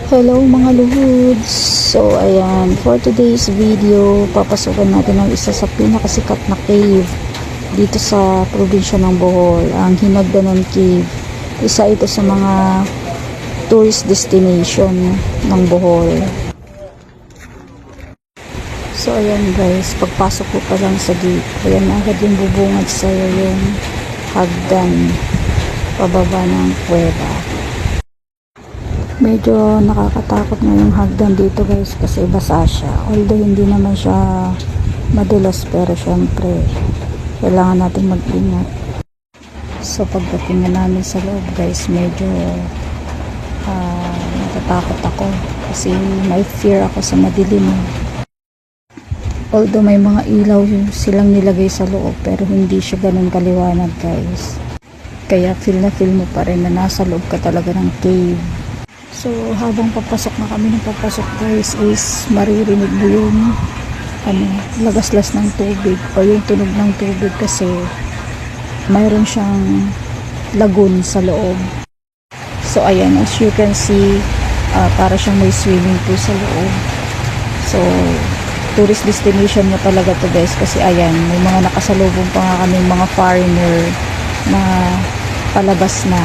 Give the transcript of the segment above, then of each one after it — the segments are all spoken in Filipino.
Hello mga luhuds! So ayan, for today's video, papasukan natin ang isa sa pinakasikat na cave dito sa probinsya ng Bohol, ang Hinagdanan Cave. Isa ito sa mga tourist destination ng Bohol. So ayan guys, pagpasok ko pa lang sa gate, ayan agad yung bubungad sa'yo yung hagdan pababa ng kuweba. Medyo nakakatakot na yung hagdan dito guys kasi basa siya. Although hindi naman siya madulas, pero syempre kailangan natin mag-ingat. So pagdating na namin sa loob guys, medyo natatakot ako kasi may fear ako sa madilim. Although may mga ilaw silang nilagay sa loob, pero hindi siya ganun kaliwanag guys. Kaya feel na feel mo pa rin na nasa loob ka talaga ng cave. So, habang papasok na kami ng papasok guys is maririnig mo yung lagaslas ng tubig o yung tunog ng tubig kasi mayroon siyang lagoon sa loob. So, ayan, as you can see, para siyang may swimming pool sa loob. So, tourist destination na talaga to guys kasi ayan, may mga nakasalubong pa nga kaming mga foreigner na palabas na.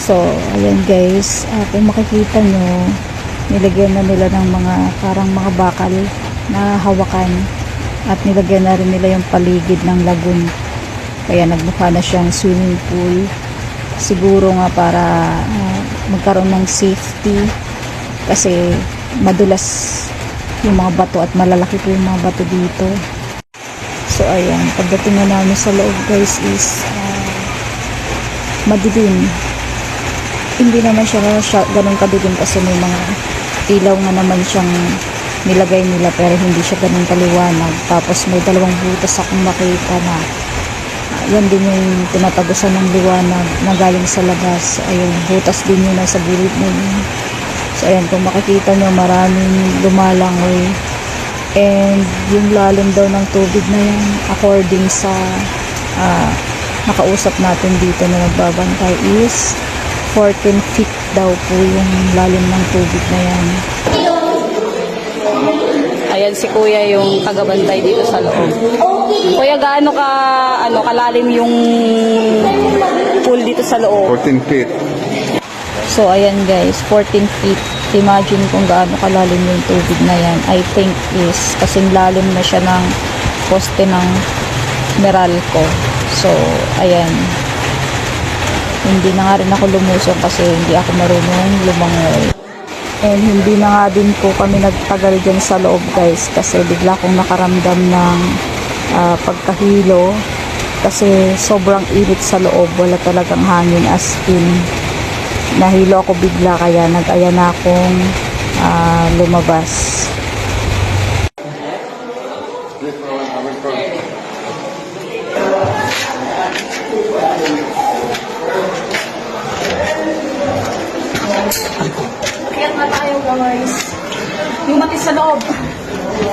So, ayan guys, kung makikita nyo, nilagyan na nila ng mga parang mga bakal na hawakan at nilagyan na rin nila yung paligid ng lagoon. Kaya nagmukha na siyang swimming pool. Siguro nga para magkaroon ng safety kasi madulas yung mga bato at malalaki po yung mga bato dito. So, ayan, pagdating na namin sa loob guys is madilim. Hindi naman siya ganun kadilim kasi may mga ilaw nga naman siyang nilagay nila pero hindi siya ganun kaliwanag. Tapos may dalawang butas akong nakita na yan din yung tinatagusan ng liwanag na galing sa labas. Ayun, butas din yun nasa gilid na yun. So ayan, kung makikita nyo maraming lumalangoy and yung lalim daw ng tubig na yan according sa nakausap natin dito na nagbabantay is 14 feet daw po yung lalim ng tubig na yan. Ayan si kuya yung tagabantay dito sa loob. Kuya, gaano kalalim yung pool dito sa loob? 14 feet. So ayan guys, 14 feet. Imagine kung gaano kalalim yung tubig na yan. I think is kasing lalim na siya ng poste ng Meralco. So ayan, hindi na nga rin ako lumusong kasi hindi ako marunong lumangoy. And hindi na nga din po kami nagtagal dyan sa loob guys kasi bigla kong nakaramdam ng pagkahilo kasi sobrang init sa loob, wala talagang hangin, as in nahilo ako bigla kaya nag-aya na akong lumabas. Kaya na tayo guys. Yung mati sa loob.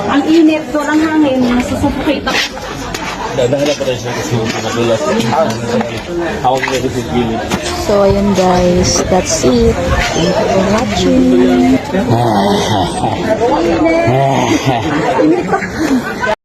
Ang init, doon ang hangin. Nasusuffocate ako. Dadaan pa rin siya kasi nadulas. Hawag na rin sa gilid. So ayun guys, that's it. Thank you for watching.